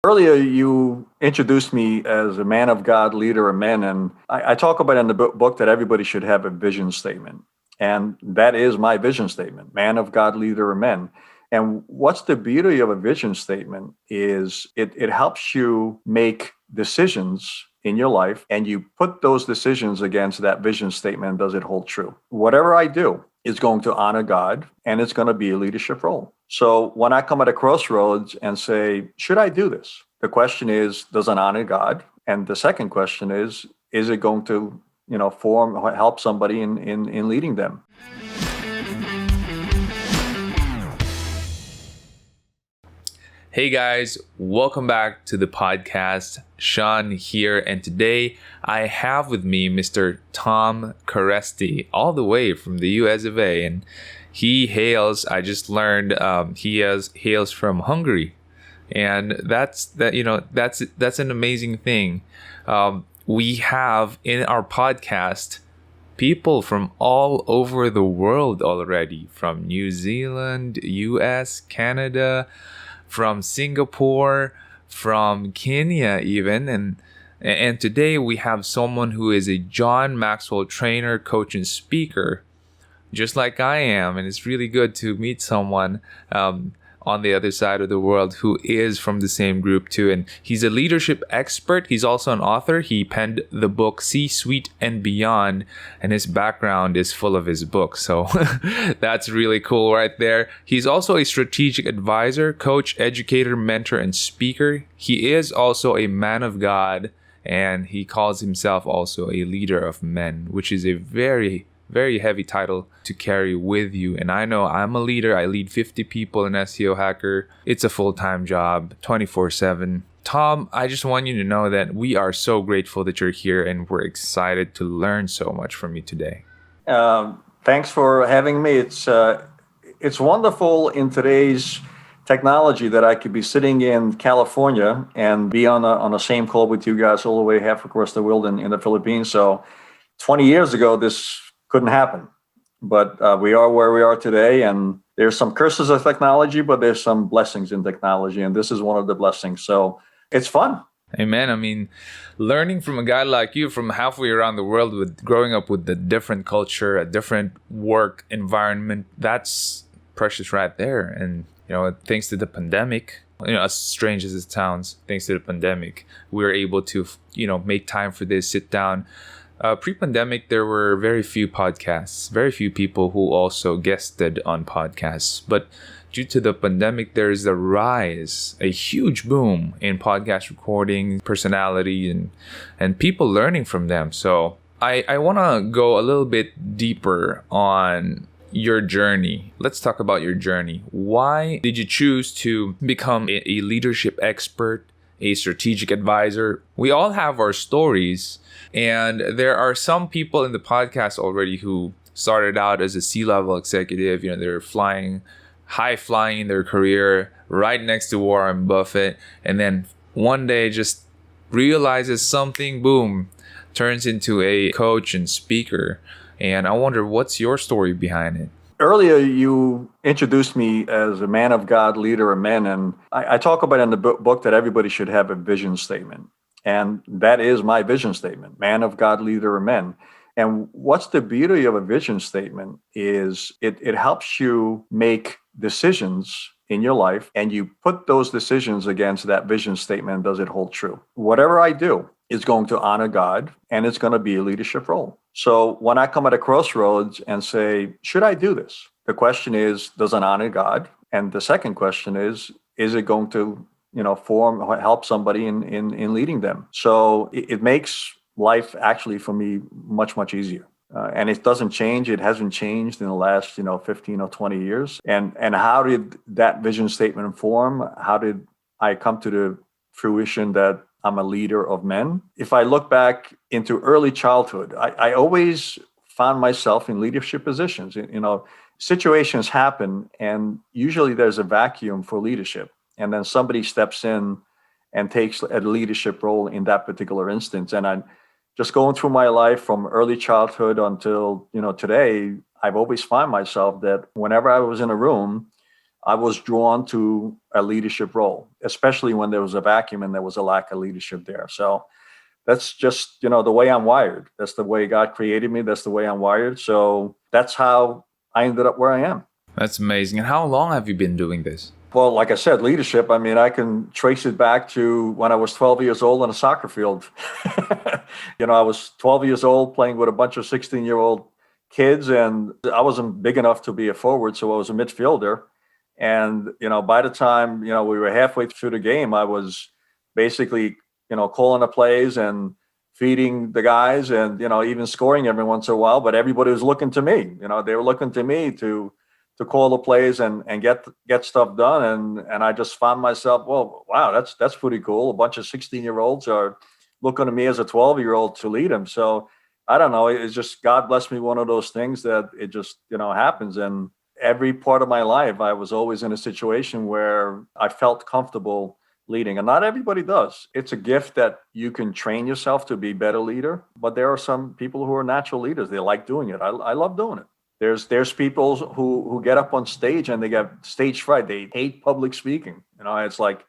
Earlier, you introduced me as a man of God, leader of men, and I talk about in the book that everybody should have a vision statement. And that is my vision statement, man of God, leader of men. And what's the beauty of a vision statement is it helps you make decisions in your life, and you put those decisions against that vision statement. Does it hold true? Whatever I do is going to honor God, and it's going to be a leadership role. So when I come at a crossroads and say, should I do this? The question is, does it honor God? And the second question is it going to, help somebody in leading them? Hey guys, welcome back to the podcast. Sean here, and today I have with me Mr. Tom Kereszti, all the way from the US of A, and he hails, I just learned, hails from Hungary, and that's an amazing thing. We have in our podcast people from all over the world already, from New Zealand, US, Canada, from Singapore, from Kenya even, and today we have someone who is a John Maxwell trainer, coach, and speaker, just like I am, and it's really good to meet someone on the other side of the world who is from the same group too. And he's a leadership expert. He's also an author. He penned the book C-Suite and Beyond, and his background is full of his books. So that's really cool right there. He's also a strategic advisor, coach, educator, mentor, and speaker. He is also a man of God, and he calls himself also a leader of men, which is a very heavy title to carry with you. And I know I'm a leader. I lead 50 people in SEO Hacker. It's a full-time job, 24/7. Tom, I just want you to know that we are so grateful that you're here, and we're excited to learn so much from you today. Thanks for having me. It's wonderful in today's technology that I could be sitting in California and be on the same call with you guys all the way half across the world in the Philippines. So 20 years ago, this couldn't happen, but we are where we are today, and there's some curses of technology, but there's some blessings in technology, and this is one of the blessings. So it's fun. Amen. I mean, learning from a guy like you from halfway around the world, with growing up with a different culture, a different work environment, that's precious right there. And thanks to the pandemic, as strange as it sounds, thanks to the pandemic, we were able to make time for this, sit down. Pre-pandemic, there were very few podcasts, very few people who also guested on podcasts. But due to the pandemic, there's a rise, a huge boom in podcast recording, personality, and people learning from them. So I want to go a little bit deeper on your journey. Let's talk about your journey. Why did you choose to become a leadership expert, a strategic advisor? We all have our stories, and there are some people in the podcast already who started out as a C-level executive. They're high flying in their career, right next to Warren Buffett, and then one day just realizes something, boom, turns into a coach and speaker. And I wonder, what's your story behind it? Earlier, you introduced me as a man of God, leader of men, and I talk about in the book that everybody should have a vision statement. And that is my vision statement, man of God, leader of men. And what's the beauty of a vision statement is it helps you make decisions in your life, and you put those decisions against that vision statement. Does it hold true? Whatever I do is going to honor God, and it's going to be a leadership role. So when I come at a crossroads and say, should I do this? The question is, does it honor God? And the second question is it going to help somebody in leading them? So it makes life actually for me much, much easier. And it doesn't change. It hasn't changed in the last, 15 or 20 years. And how did that vision statement form? How did I come to the fruition that I'm a leader of men? If I look back into early childhood, I always found myself in leadership positions. Situations happen, and usually there's a vacuum for leadership. And then somebody steps in and takes a leadership role in that particular instance. And I just going through my life from early childhood until, today, I've always found myself that whenever I was in a room, I was drawn to a leadership role, especially when there was a vacuum and there was a lack of leadership there. So that's just, the way I'm wired. That's the way God created me. That's the way I'm wired. So that's how I ended up where I am. That's amazing. And how long have you been doing this? Well, like I said, leadership, I mean, I can trace it back to when I was 12 years old on a soccer field. I was 12 years old playing with a bunch of 16-year-old kids, and I wasn't big enough to be a forward, so I was a midfielder. And, by the time, we were halfway through the game, I was basically, calling the plays and feeding the guys and, even scoring every once in a while. But everybody was looking to me. They were looking to me to call the plays and get stuff done. And I just found myself, well, wow, that's pretty cool. A bunch of 16-year-olds are looking to me as a 12-year-old to lead them. So I don't know. It's just God blessed me, one of those things that it just, happens. And every part of my life, I was always in a situation where I felt comfortable leading. And not everybody does. It's a gift that you can train yourself to be a better leader. But there are some people who are natural leaders. They like doing it. I love doing it. There's people who get up on stage and they get stage fright. They hate public speaking. It's like,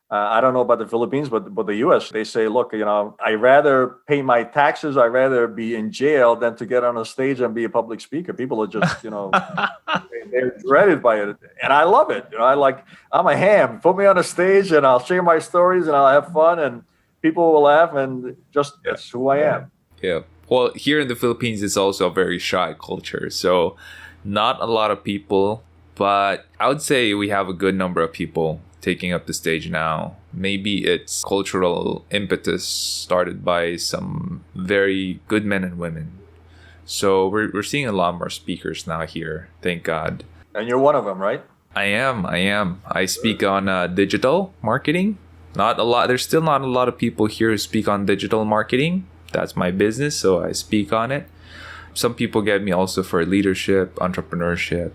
I don't know about the Philippines, but the US, they say, look, I rather pay my taxes. I rather be in jail than to get on a stage and be a public speaker. People are just, they're dreaded by it. And I love it. I'm a ham. Put me on a stage and I'll share my stories and I'll have fun and people will laugh and just, that's who I am. Yeah. Well, here in the Philippines, it's also a very shy culture. So not a lot of people, but I would say we have a good number of people taking up the stage now. Maybe it's cultural impetus started by some very good men and women. So we're seeing a lot more speakers now here. Thank God. And you're one of them, right? I am. I speak on digital marketing. Not a lot. There's still not a lot of people here who speak on digital marketing. That's my business, so I speak on it. Some people get me also for leadership, entrepreneurship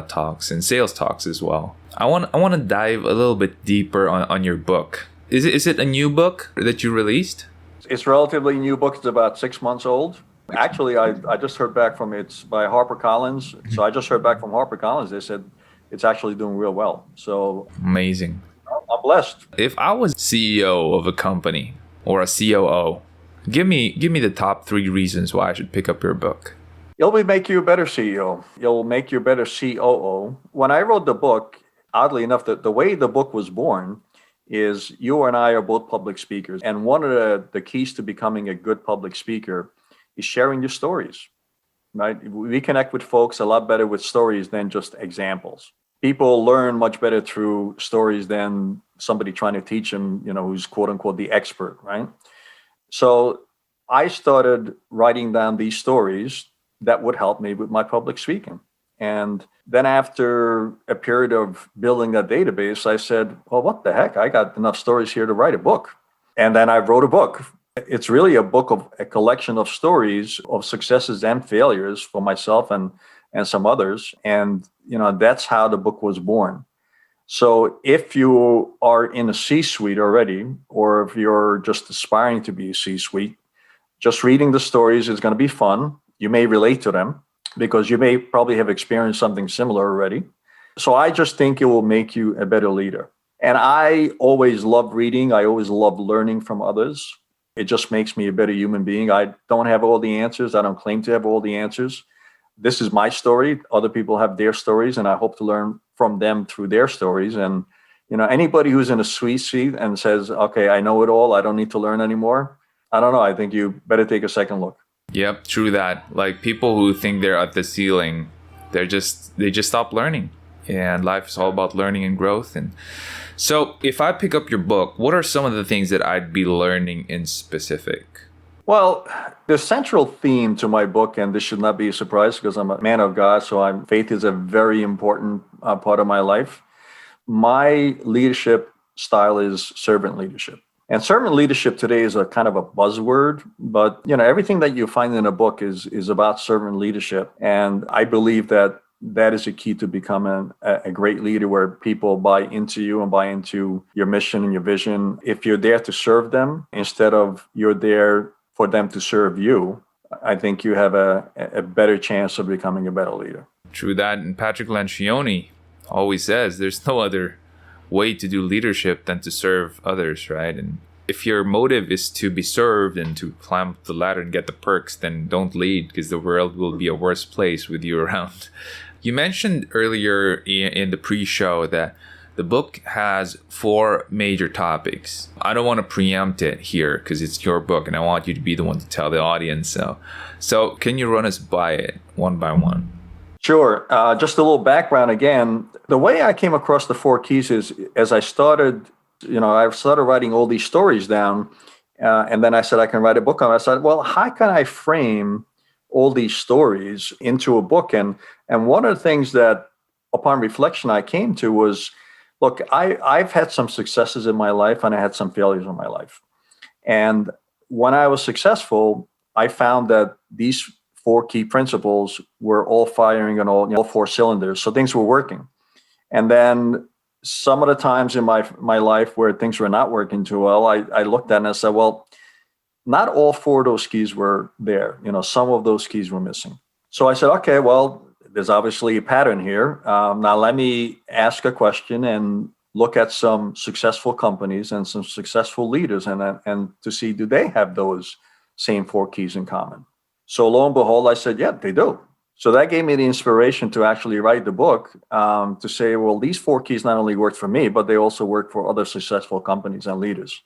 talks, and sales talks as well. I want to dive a little bit deeper on your book. Is it a new book that you released? It's a relatively new book. It's about 6 months old. Actually, I just heard back from it's by HarperCollins. So I just heard back from HarperCollins. They said it's actually doing real well. So amazing. I'm blessed. If I was CEO of a company or a COO, give me the top 3 reasons why I should pick up your book. It'll make you a better CEO. It'll make you a better COO. When I wrote the book, oddly enough, the way the book was born is you and I are both public speakers. And one of the keys to becoming a good public speaker is sharing your stories, right? We connect with folks a lot better with stories than just examples. People learn much better through stories than somebody trying to teach them, who's quote unquote the expert, right? So I started writing down these stories that would help me with my public speaking. And then after a period of building that database, I said, well, what the heck? I got enough stories here to write a book. And then I wrote a book. It's really a book of a collection of stories of successes and failures for myself and some others. And, that's how the book was born. So if you are in a C-suite already, or if you're just aspiring to be a C-suite, just reading the stories is going to be fun. You may relate to them because you may probably have experienced something similar already. So I just think it will make you a better leader. And I always love reading. I always love learning from others. It just makes me a better human being. I don't have all the answers. I don't claim to have all the answers. This is my story. Other people have their stories, and I hope to learn from them through their stories. And, anybody who's in a sweet seat and says, okay, I know it all, I don't need to learn anymore. I don't know. I think you better take a second look. Yep, true that. Like people who think they're at the ceiling, they just stop learning. And life is all about learning and growth. And so if I pick up your book, what are some of the things that I'd be learning in specific? Well, the central theme to my book, and this should not be a surprise because I'm a man of God, so faith is a very important part of my life. My leadership style is servant leadership. And servant leadership today is a kind of a buzzword, but everything that you find in a book is about servant leadership. And I believe that is a key to becoming a great leader, where people buy into you and buy into your mission and your vision. If you're there to serve them instead of you're there for them to serve you, I think you have a better chance of becoming a better leader. True that. And Patrick Lencioni always says, there's no other way to do leadership than to serve others, right? And if your motive is to be served and to climb up the ladder and get the perks, then don't lead, because the world will be a worse place with you around. You mentioned earlier in the pre-show that the book has 4 major topics. I don't want to preempt it here because it's your book and I want you to be the one to tell the audience. So can you run us by it one by one? Sure. Just a little background again. The way I came across the 4 keys is as I started writing all these stories down, and then I said I can write a book on it. I said, well, how can I frame all these stories into a book? And one of the things that, upon reflection, I came to was, look, I've had some successes in my life and I had some failures in my life. And when I was successful, I found that these 4 key principles were all firing on all 4 cylinders. So things were working. And then some of the times in my life where things were not working too well, I looked at it and I said, well, not all 4 of those keys were there. Some of those keys were missing. So I said, okay, well, there's obviously a pattern here. Now let me ask a question and look at some successful companies and some successful leaders and to see, do they have those same 4 keys in common? So lo and behold, I said, yeah, they do. So that gave me the inspiration to actually write the book, to say, well, these 4 keys not only worked for me, but they also work for other successful companies and leaders.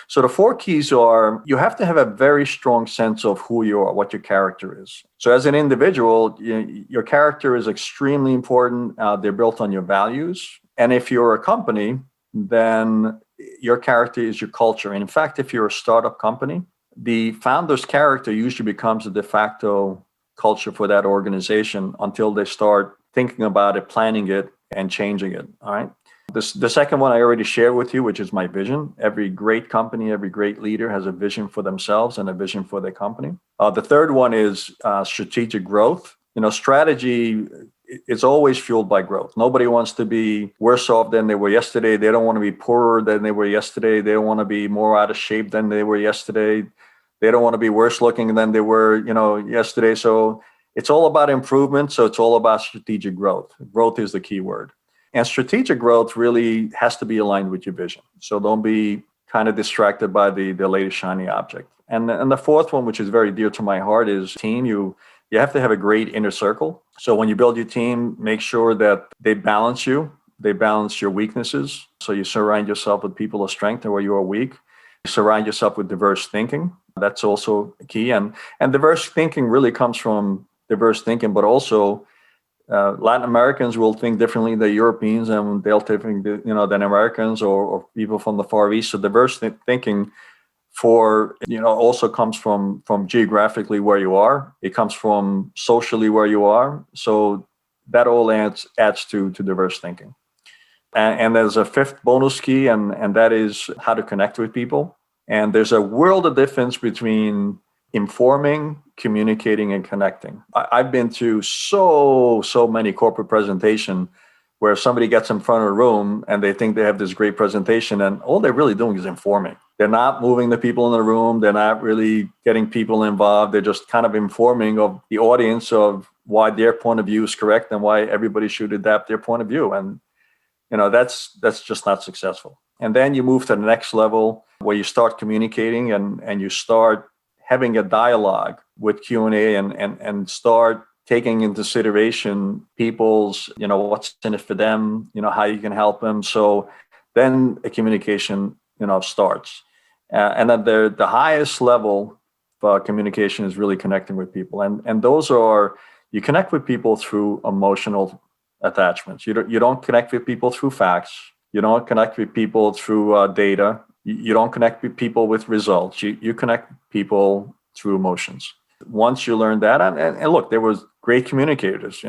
So the 4 keys are, you have to have a very strong sense of who you are, what your character is. So as an individual, your character is extremely important. They're built on your values. And if you're a company, then your character is your culture. And in fact, if you're a startup company, the founder's character usually becomes a de facto culture for that organization until they start thinking about it, planning it, and changing it. All right. The second one I already shared with you, which is my vision. Every great company, every great leader has a vision for themselves and a vision for their company. The third one is strategic growth. Strategy, it's always fueled by growth. Nobody wants to be worse off than they were yesterday. They don't want to be poorer than they were yesterday. They don't want to be more out of shape than they were yesterday. They don't want to be worse looking than they were, yesterday. So it's all about improvement. So it's all about strategic growth. Growth is the key word. And strategic growth really has to be aligned with your vision. So don't be kind of distracted by the latest shiny object. And the fourth one, which is very dear to my heart, is team. You have to have a great inner circle. So when you build your team, make sure that they balance you. They balance your weaknesses. So you surround yourself with people of strength and where you are weak. You surround yourself with diverse thinking. That's also key. And diverse thinking really comes from diverse thinking, but also Latin Americans will think differently than Europeans, and they'll think, than Americans or people from the Far East. So diverse thinking also comes from geographically where you are. It comes from socially where you are. So that all adds to diverse thinking. And there's a 5th bonus key, and that is how to connect with people. And there's a world of difference between informing, communicating, and connecting. I've been to so many corporate presentations where somebody gets in front of a room and they think they have this great presentation, and all they're really doing is informing. They're not moving the people in the room. They're not really getting people involved. They're just kind of informing of the audience of why their point of view is correct and why everybody should adapt their point of view. And that's just not successful. And then you move to the next level where you start communicating and you start having a dialogue with Q&A and start taking into consideration people's, what's in it for them, how you can help them. So then a communication, starts. And then the highest level of communication is really connecting with people. And those are, you connect with people through emotional attachments. You don't connect with people through facts. You don't connect with people through data. You don't connect with people with results. You connect people through emotions. Once you learn that, and look, there was great communicators,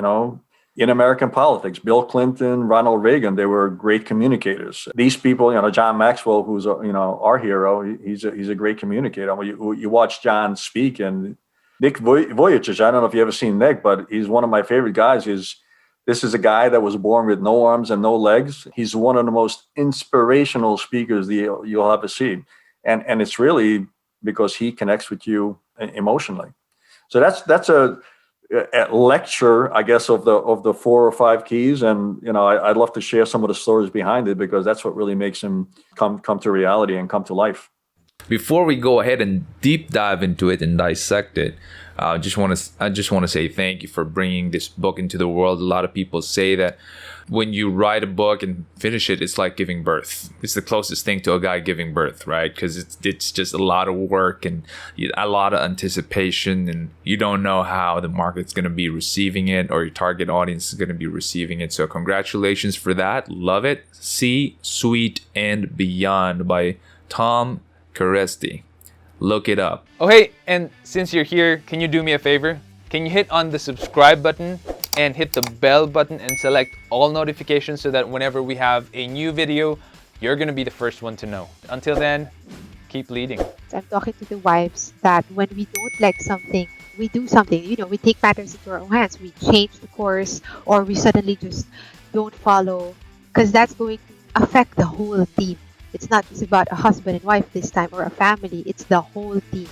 in American politics. Bill Clinton, Ronald Reagan, they were great communicators. These people, John Maxwell, who's our hero, he's a great communicator. You watch John speak, and Nick Vujicic, I don't know if you ever seen Nick, but he's one of my favorite guys. This is a guy that was born with no arms and no legs. He's one of the most inspirational speakers you'll ever see. And it's really because he connects with you emotionally. So that's lecture, I guess, of the 4 or 5 keys, and I'd love to share some of the stories behind it, because that's what really makes him come to reality and come to life. Before we go ahead and deep dive into it and dissect it, I just want to say thank you for bringing this book into the world. A lot of people say that when you write a book and finish it, it's like giving birth. It's the closest thing to a guy giving birth, right? Because it's just a lot of work and a lot of anticipation, and you don't know how the market's going to be receiving it, or your target audience is going to be receiving it. So congratulations for that. Love it. See, Sweet, and Beyond by Tom Kereszti. Look it up. Oh hey, and since you're here, can you do me a favor? Can you hit on the subscribe button and hit the bell button and select all notifications, so that whenever we have a new video, you're gonna be the first one to know. Until then, keep leading. I'm talking to the wives that when we don't like something, we do something, we take matters into our own hands. We change the course, or we suddenly just don't follow, because that's going to affect the whole team. It's not just about a husband and wife this time, or a family, it's the whole team.